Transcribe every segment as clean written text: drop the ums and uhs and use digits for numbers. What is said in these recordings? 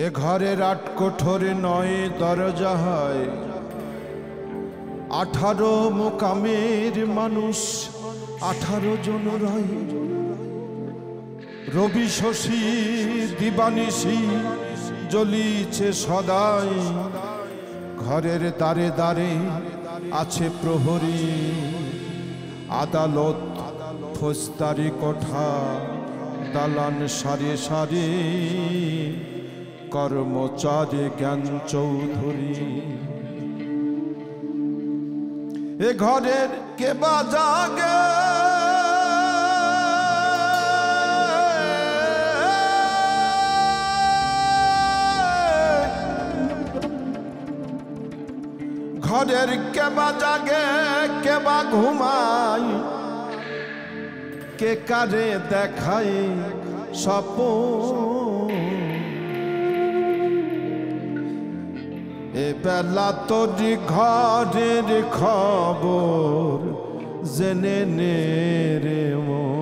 এ ঘরের আট কোঠরে নয় দরজা হয়, 18 মোকামের মানুষ 18 জন রয়। রবি শশী দিবানিশি জ্বলিছে সদাই, ঘরের দ্বারে দ্বারে আছে প্রহরী। আদালত ফৌজদারি কোঠা, দালান সারে সারে কর্মচারী জ্ঞান চৌধুরী। এ ঘরের কে বা জাগে, ঘরের কে বা জাগে কে বা ঘুমায়, কে কারে দেখায় স্বপ্ন। এ বেলা তোর ঘরের খবর জেনে নে রে মন।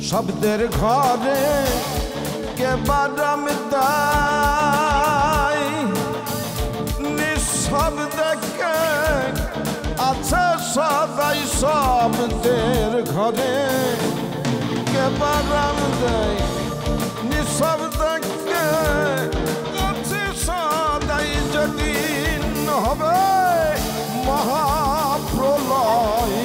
শব্দের ঘরে কে বাদাম দেয়, নিঃশব্দে কে আছে সদাই। শব্দের ঘরে কে বাদাম দেয়, নিঃশব্দে কে আছে সদাই। যেদিন হবে মহাপ্রলয়,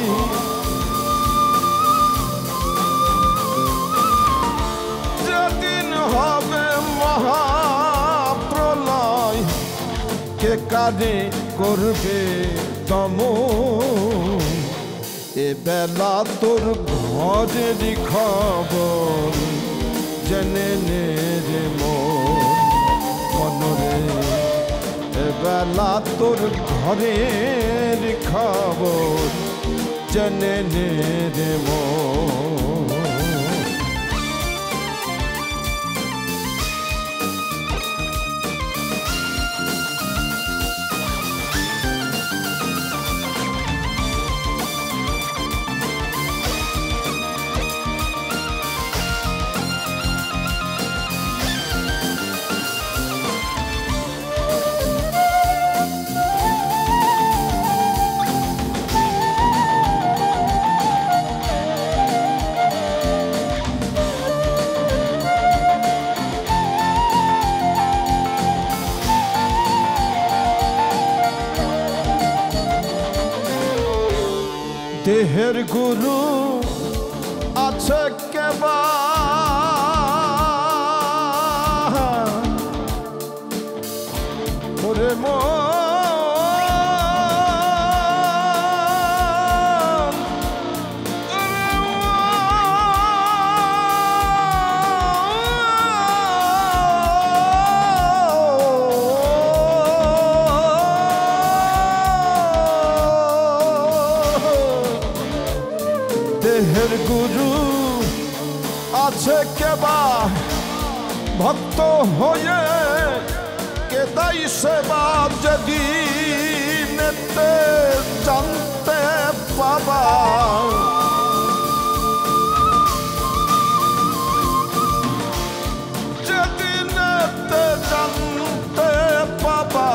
হবে মহাপ্রলয়, কে কারে করবে দমন। এ বেলা তোর ঘরের খবর জেনে নে রে মনরে। এ বেলা তোর ঘরের খবর জেনে নে রে মন। দেহের গুরু আছে কেবা, ওরে দেহের গুরু আছে কেবা, ভক্ত হয়ে কে দাই সেবা। যেদিন জানতে পাবা, যেদিন জানতে পাবা,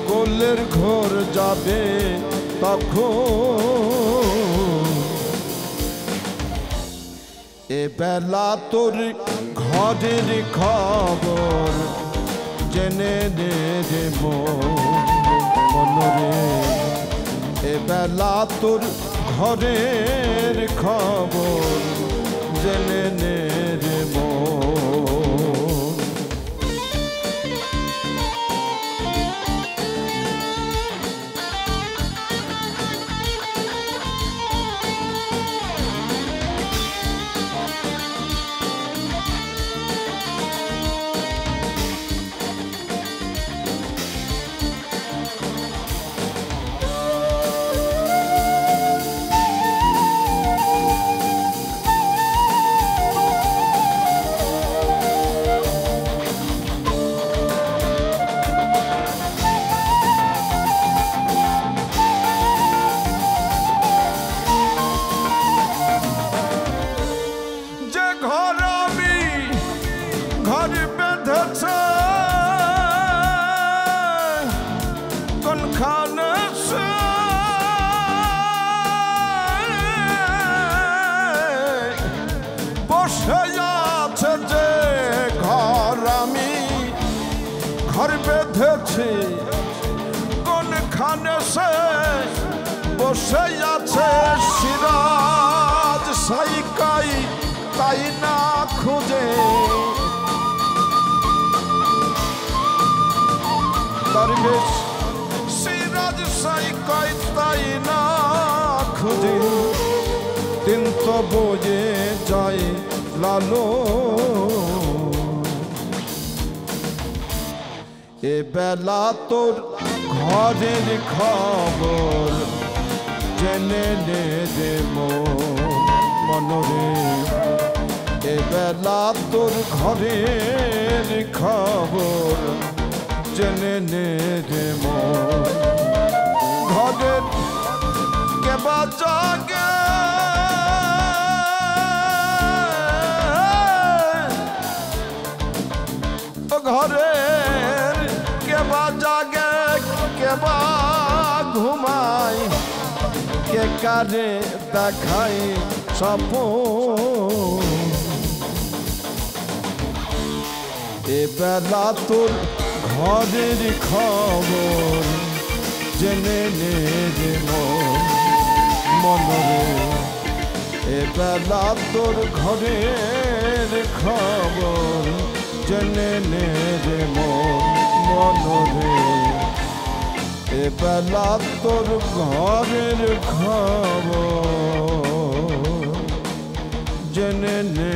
গোলের ঘোর যাবে তখন। এ বেলা তোর ঘরের খবর জেনে নে রে মনরে। এ বেলা তোর ঘরের খবর জেনে নে রে মন। দেখেছি কোনখানে সে বসে আছে সিরাজ সাইকাই তাই না খুঁজে দরবেশ সিরাজ সাইকাই তাই না খুঁজে দিন তো বোঝে যায় লালো এ বেলা তোর ঘরের খবর জেনে নে রে মনরে এ বেলা তোর ঘরের খবর জেনে নে রে ঘরের কেবা জাগে ঘরের কেবা জাগে কেবা ঘুমাই কে কারে দেখাই স্বপ্ন এ বেলা তোর ঘরের খবর জেনে নে রে মনরে এ বেলা তোর ঘরের খবর জেনে নে রে মনরে এ বেলা তোর ঘরের খবর জেনে নে